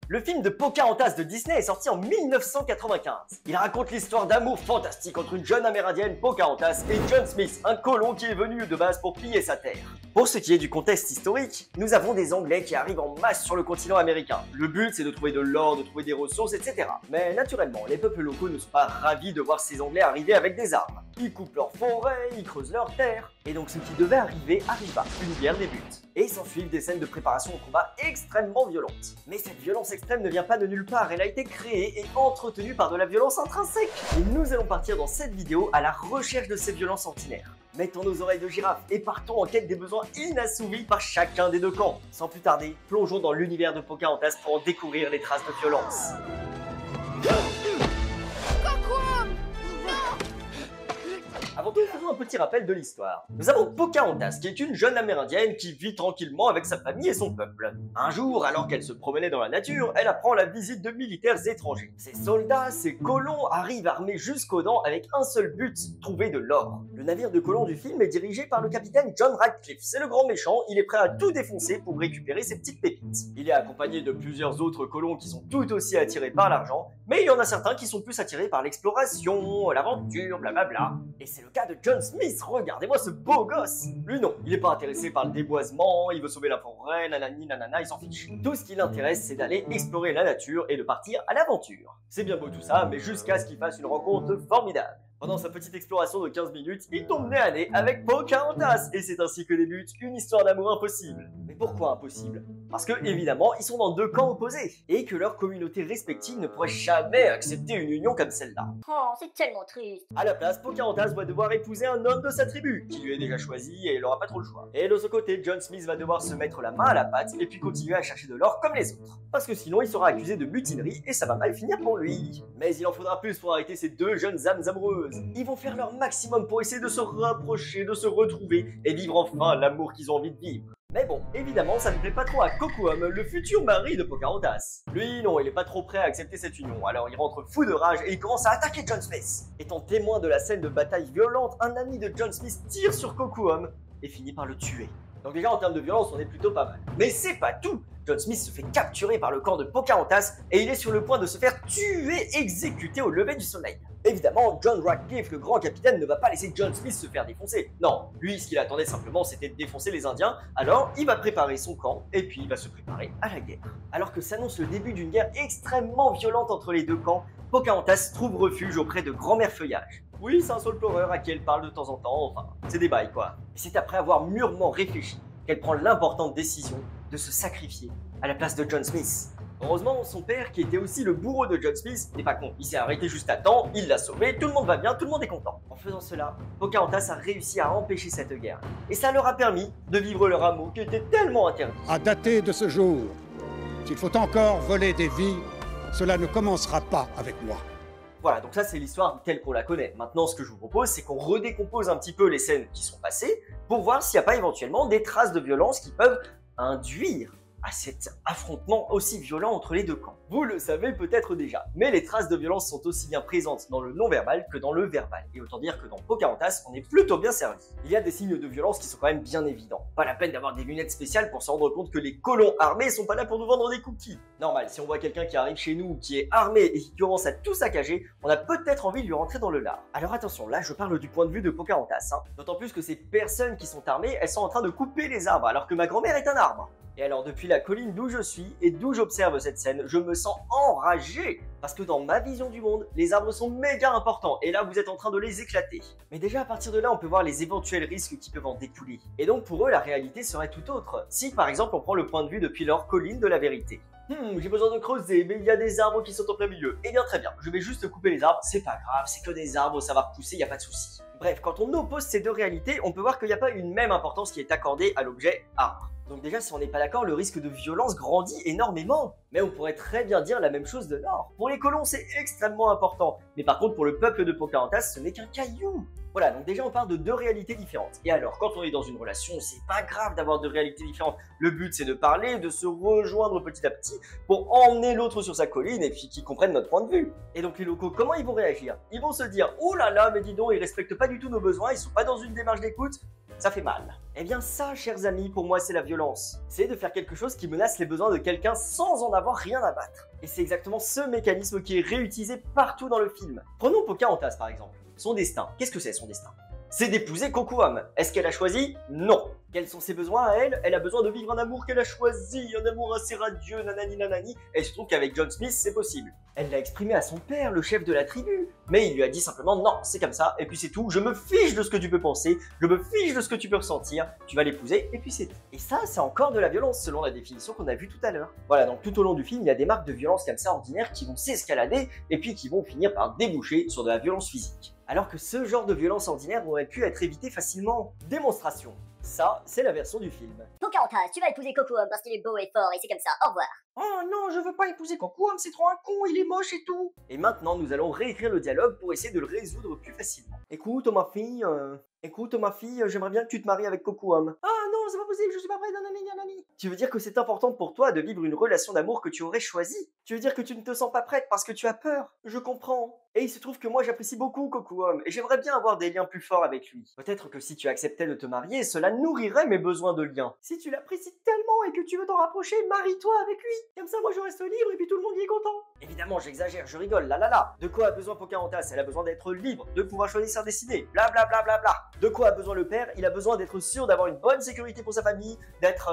Le film de Pocahontas de Disney est sorti en 1995. Il raconte l'histoire d'amour fantastique entre une jeune amérindienne, Pocahontas, et John Smith, un colon qui est venu de base pour piller sa terre. Pour ce qui est du contexte historique, nous avons des Anglais qui arrivent en masse sur le continent américain. Le but, c'est de trouver de l'or, de trouver des ressources, etc. Mais naturellement, les peuples locaux ne sont pas ravis de voir ces Anglais arriver avec des armes. Ils coupent leurs forêts, ils creusent leurs terres. Et donc ce qui devait arriver arriva. Une guerre débute. Et s'ensuivent des scènes de préparation au combat extrêmement violentes. Mais cette violence extrême ne vient pas de nulle part, elle a été créée et entretenue par de la violence intrinsèque. Et nous allons partir dans cette vidéo à la recherche de ces violences ordinaires. Mettons nos oreilles de girafe et partons en quête des besoins inassouvis par chacun des deux camps. Sans plus tarder, plongeons dans l'univers de Pocahontas pour en découvrir les traces de violence. Avant tout, faisons un petit rappel de l'histoire. Nous avons Pocahontas, qui est une jeune amérindienne qui vit tranquillement avec sa famille et son peuple. Un jour, alors qu'elle se promenait dans la nature, elle apprend la visite de militaires étrangers. Ces soldats, ces colons, arrivent armés jusqu'aux dents avec un seul but, trouver de l'or. Le navire de colons du film est dirigé par le capitaine John Radcliffe. C'est le grand méchant, il est prêt à tout défoncer pour récupérer ses petites pépites. Il est accompagné de plusieurs autres colons qui sont tout aussi attirés par l'argent, mais il y en a certains qui sont plus attirés par l'exploration, l'aventure, blablabla. Et c'est le cas de John Smith, regardez-moi ce beau gosse. Lui non, il est pas intéressé par le déboisement, il veut sauver la forêt, nanani nanana, il s'en fiche. Tout ce qui l'intéresse, c'est d'aller explorer la nature et de partir à l'aventure. C'est bien beau tout ça, mais jusqu'à ce qu'il fasse une rencontre formidable. Pendant sa petite exploration de 15 minutes, il tombe nez à nez avec Pocahontas et c'est ainsi que débute une histoire d'amour impossible. Mais pourquoi impossible? Parce que, évidemment, ils sont dans deux camps opposés et que leurs communautés respectives ne pourraient jamais accepter une union comme celle-là. Oh, c'est tellement triste. À la place, Pocahontas va devoir épouser un homme de sa tribu, qui lui est déjà choisi et il aura pas trop le choix. Et de ce côté, John Smith va devoir se mettre la main à la pâte et puis continuer à chercher de l'or comme les autres. Parce que sinon, il sera accusé de mutinerie et ça va mal finir pour lui. Mais il en faudra plus pour arrêter ces deux jeunes âmes amoureuses. Ils vont faire leur maximum pour essayer de se rapprocher, de se retrouver et vivre enfin l'amour qu'ils ont envie de vivre. Mais bon, évidemment, ça ne plaît pas trop à Kocoum, le futur mari de Pocahontas. Lui, non, il est pas trop prêt à accepter cette union, alors il rentre fou de rage et il commence à attaquer John Smith. Étant témoin de la scène de bataille violente, un ami de John Smith tire sur Kocoum et finit par le tuer. Donc déjà, en termes de violence, on est plutôt pas mal. Mais c'est pas tout! John Smith se fait capturer par le camp de Pocahontas et il est sur le point de se faire tuer, exécuté au lever du soleil. Évidemment, John Radcliffe, le grand capitaine, ne va pas laisser John Smith se faire défoncer. Non, lui, ce qu'il attendait simplement, c'était de défoncer les Indiens, alors il va préparer son camp et puis il va se préparer à la guerre. Alors que s'annonce le début d'une guerre extrêmement violente entre les deux camps, Pocahontas trouve refuge auprès de Grand-Mère Feuillage. Oui, c'est un seul pleureur à qui elle parle de temps en temps, enfin, c'est des bails quoi. Et c'est après avoir mûrement réfléchi qu'elle prend l'importante décision de se sacrifier à la place de John Smith. Heureusement, son père, qui était aussi le bourreau de John Smith, n'est pas con. Il s'est arrêté juste à temps, il l'a sauvé, tout le monde va bien, tout le monde est content. En faisant cela, Pocahontas a réussi à empêcher cette guerre. Et ça leur a permis de vivre leur amour qui était tellement interdit. À dater de ce jour, s'il faut encore voler des vies, cela ne commencera pas avec moi. Voilà, donc ça c'est l'histoire telle qu'on la connaît. Maintenant, ce que je vous propose, c'est qu'on redécompose un petit peu les scènes qui sont passées pour voir s'il n'y a pas éventuellement des traces de violence qui peuvent induire à cet affrontement aussi violent entre les deux camps. Vous le savez peut-être déjà, mais les traces de violence sont aussi bien présentes dans le non-verbal que dans le verbal. Et autant dire que dans Pocahontas, on est plutôt bien servi. Il y a des signes de violence qui sont quand même bien évidents. Pas la peine d'avoir des lunettes spéciales pour se rendre compte que les colons armés sont pas là pour nous vendre des cookies. Normal, si on voit quelqu'un qui arrive chez nous, qui est armé et qui commence à tout saccager, on a peut-être envie de lui rentrer dans le lard. Alors attention, là je parle du point de vue de Pocahontas. D'autant plus que ces personnes qui sont armées, elles sont en train de couper les arbres alors que ma grand-mère est un arbre. Et alors depuis la colline d'où je suis et d'où j'observe cette scène, je me sens enragé parce que dans ma vision du monde, les arbres sont méga importants et là vous êtes en train de les éclater. Mais déjà à partir de là, on peut voir les éventuels risques qui peuvent en découler. Et donc pour eux, la réalité serait tout autre. Si par exemple on prend le point de vue depuis leur colline de la vérité. J'ai besoin de creuser, mais il y a des arbres qui sont en plein milieu. Eh bien très bien, je vais juste couper les arbres, c'est pas grave, c'est que des arbres, ça va repousser, il n'y a pas de souci. Bref, quand on oppose ces deux réalités, on peut voir qu'il n'y a pas une même importance qui est accordée à l'objet arbre. Donc déjà, si on n'est pas d'accord, le risque de violence grandit énormément. Mais on pourrait très bien dire la même chose de l'or. Pour les colons, c'est extrêmement important. Mais par contre, pour le peuple de Pocahontas, ce n'est qu'un caillou. Voilà, donc déjà on parle de deux réalités différentes. Et alors, quand on est dans une relation, c'est pas grave d'avoir deux réalités différentes. Le but, c'est de parler, de se rejoindre petit à petit pour emmener l'autre sur sa colline et puis qu'ils comprennent notre point de vue. Et donc les locaux, comment ils vont réagir? Ils vont se dire, oh là là, mais dis donc, ils respectent pas du tout nos besoins, ils sont pas dans une démarche d'écoute. ça fait mal. Eh bien ça, chers amis, pour moi c'est la violence. C'est de faire quelque chose qui menace les besoins de quelqu'un sans en avoir rien à battre. Et c'est exactement ce mécanisme qui est réutilisé partout dans le film. Prenons Pocahontas par exemple. Son destin, qu'est-ce que c'est son destin? C'est d'épouser Kocoum. Est-ce qu'elle a choisi? Non. Quels sont ses besoins à elle? Elle a besoin de vivre un amour qu'elle a choisi, un amour assez radieux, nanani nanani. Et il se trouve qu'avec John Smith, c'est possible. Elle l'a exprimé à son père, le chef de la tribu. Mais il lui a dit simplement non, c'est comme ça, et puis c'est tout. Je me fiche de ce que tu peux penser, je me fiche de ce que tu peux ressentir, tu vas l'épouser, et puis c'est tout. Et ça, c'est encore de la violence, selon la définition qu'on a vue tout à l'heure. Voilà, donc tout au long du film, il y a des marques de violence comme ça ordinaires qui vont s'escalader, et puis qui vont finir par déboucher sur de la violence physique. Alors que ce genre de violence ordinaire aurait pu être évité facilement. Démonstration. Ça, c'est la version du film. Pocahontas, tu vas épouser Kocoum parce qu'il est beau et fort et c'est comme ça, au revoir. Oh non, je veux pas épouser Kocoum, c'est trop un con, il est moche et tout. Et maintenant, nous allons réécrire le dialogue pour essayer de le résoudre plus facilement. Écoute ma fille, j'aimerais bien que tu te maries avec Kocoum. Ah non, c'est pas possible, je suis pas prête, nanani nanani. Tu veux dire que c'est important pour toi de vivre une relation d'amour que tu aurais choisie? Tu veux dire que tu ne te sens pas prête parce que tu as peur? Je comprends. Et il se trouve que moi j'apprécie beaucoup Kocoum et j'aimerais bien avoir des liens plus forts avec lui. Peut-être que si tu acceptais de te marier, cela nourrirait mes besoins de liens. Si tu l'apprécies tellement et que tu veux t'en rapprocher, marie-toi avec lui. Comme ça moi je reste libre et puis tout le monde y est content. Évidemment j'exagère, je rigole, là. De quoi a besoin Pocahontas? Elle a besoin d'être libre, de pouvoir choisir sa destinée, bla bla bla bla bla. De quoi a besoin le père? Il a besoin d'être sûr d'avoir une bonne sécurité pour sa famille, d'être,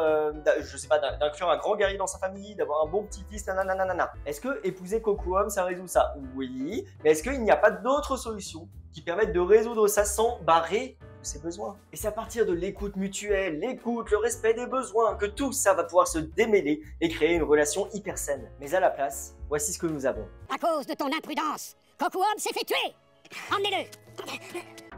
je sais pas, d'inclure un grand guerrier dans sa famille, d'avoir un bon petit-fils, nanana. Est-ce que épouser Kocoum ça résout ça? Oui, mais est-ce qu'il n'y a pas d'autres solutions qui permettent de résoudre ça sans barrer ses besoins? Et c'est à partir de l'écoute mutuelle, l'écoute, le respect des besoins, que tout ça va pouvoir se démêler et créer une relation hyper saine. Mais à la place, voici ce que nous avons. À cause de ton imprudence, Kocoum s'est fait tuer. Emmenez-le.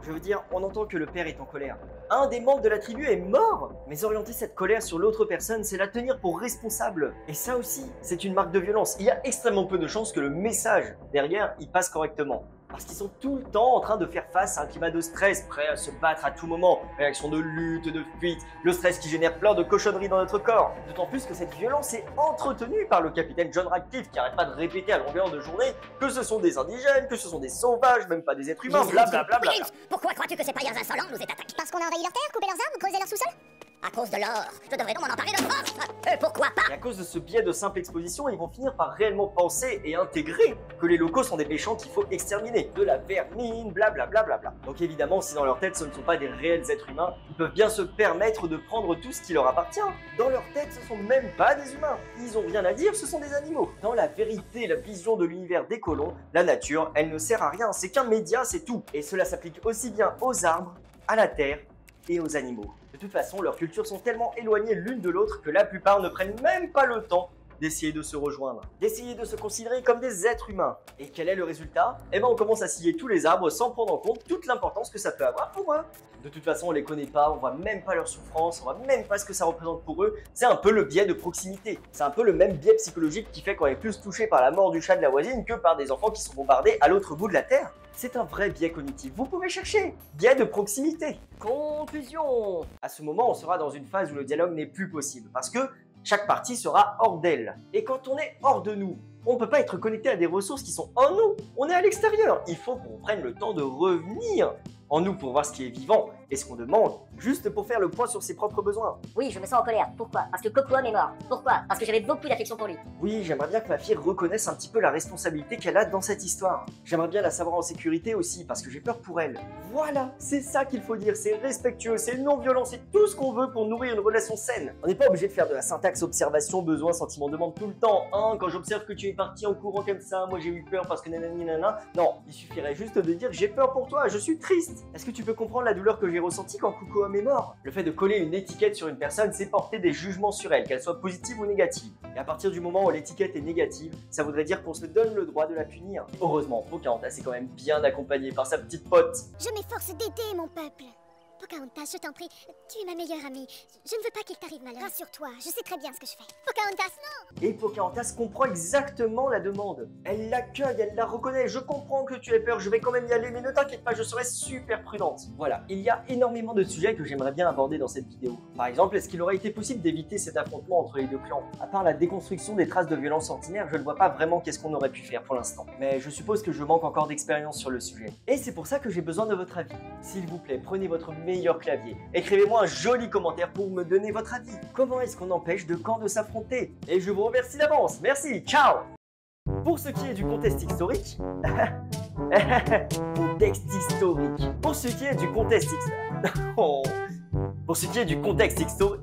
Je veux dire, on entend que le père est en colère. Un des membres de la tribu est mort. Mais orienter cette colère sur l'autre personne, c'est la tenir pour responsable. Et ça aussi, c'est une marque de violence. Il y a extrêmement peu de chances que le message derrière, il passe correctement. Parce qu'ils sont tout le temps en train de faire face à un climat de stress, prêt à se battre à tout moment, réaction de lutte, de fuite, le stress qui génère plein de cochonneries dans notre corps. D'autant plus que cette violence est entretenue par le capitaine John Radcliffe qui arrête pas de répéter à longueur de journée que ce sont des indigènes, que ce sont des sauvages, même pas des êtres humains, blablabla. Pourquoi crois-tu que ces païens insolents nous aient attaqués? Parce qu'on a envahi leur terre, coupé leurs arbres, creusé leur sous-sol? À cause de l'or. Je devrais donc m'en emparer de force. Pourquoi pas? Et à cause de ce biais de simple exposition, ils vont finir par réellement penser et intégrer que les locaux sont des méchants qu'il faut exterminer. De la vermine, blablabla. Donc évidemment, si dans leur tête ce ne sont pas des réels êtres humains, ils peuvent bien se permettre de prendre tout ce qui leur appartient. Dans leur tête, ce sont même pas des humains. Ils ont rien à dire, ce sont des animaux. Dans la vérité, la vision de l'univers des colons, la nature, elle ne sert à rien. C'est qu'un média, c'est tout. Et cela s'applique aussi bien aux arbres, à la terre et aux animaux. De toute façon, leurs cultures sont tellement éloignées l'une de l'autre que la plupart ne prennent même pas le temps d'essayer de se rejoindre, d'essayer de se considérer comme des êtres humains. Et quel est le résultat? Eh ben on commence à scier tous les arbres sans prendre en compte toute l'importance que ça peut avoir pour eux. De toute façon on les connaît pas, on voit même pas leur souffrance, on voit même pas ce que ça représente pour eux. C'est un peu le biais de proximité. C'est un peu le même biais psychologique qui fait qu'on est plus touché par la mort du chat de la voisine que par des enfants qui sont bombardés à l'autre bout de la terre. C'est un vrai biais cognitif, vous pouvez chercher. Biais de proximité. Conclusion. À ce moment on sera dans une phase où le dialogue n'est plus possible parce que chaque partie sera hors d'elle. Et quand on est hors de nous, on ne peut pas être connecté à des ressources qui sont en nous. On est à l'extérieur. Il faut qu'on prenne le temps de revenir en nous pour voir ce qui est vivant et ce qu'on demande, juste pour faire le point sur ses propres besoins. Oui, je me sens en colère. Pourquoi? Parce que Kocoum est mort. Pourquoi? Parce que j'avais beaucoup d'affection pour lui. Oui, j'aimerais bien que ma fille reconnaisse un petit peu la responsabilité qu'elle a dans cette histoire. J'aimerais bien la savoir en sécurité aussi, parce que j'ai peur pour elle. Voilà, c'est ça qu'il faut dire, c'est respectueux, c'est non-violent, c'est tout ce qu'on veut pour nourrir une relation saine. On n'est pas obligé de faire de la syntaxe observation, besoin, sentiment, demande tout le temps. Hein, quand j'observe que tu es parti en courant comme ça, moi j'ai eu peur parce que nanani nanana. Non, il suffirait juste de dire j'ai peur pour toi, je suis triste. Est-ce que tu peux comprendre la douleur que j'ai ressentie quand Kocoum est mort? Le fait de coller une étiquette sur une personne, c'est porter des jugements sur elle, qu'elle soit positive ou négative. Et à partir du moment où l'étiquette est négative, ça voudrait dire qu'on se donne le droit de la punir. Heureusement, Pocahontas est quand même bien accompagnée par sa petite pote. Je m'efforce d'aider mon peuple. Pocahontas, je t'en prie, tu es ma meilleure amie. Je ne veux pas qu'il t'arrive malheur. Rassure-toi, je sais très bien ce que je fais. Pocahontas, non! Et Pocahontas comprend exactement la demande. Elle l'accueille, elle la reconnaît. Je comprends que tu aies peur, je vais quand même y aller, mais ne t'inquiète pas, je serai super prudente. Voilà, il y a énormément de sujets que j'aimerais bien aborder dans cette vidéo. Par exemple, est-ce qu'il aurait été possible d'éviter cet affrontement entre les deux clans? À part la déconstruction des traces de violence ordinaire, je ne vois pas vraiment qu'est-ce qu'on aurait pu faire pour l'instant. Mais je suppose que je manque encore d'expérience sur le sujet. Et c'est pour ça que j'ai besoin de votre avis. S'il vous plaît, prenez votre meilleur clavier? Écrivez-moi un joli commentaire pour me donner votre avis. Comment est-ce qu'on empêche deux camps de s'affronter? Et je vous remercie d'avance. Merci, ciao! Pour ce qui est du contexte historique... contexte historique. Pour ce qui est du contexte historique... Pour ce qui est du contexte historique...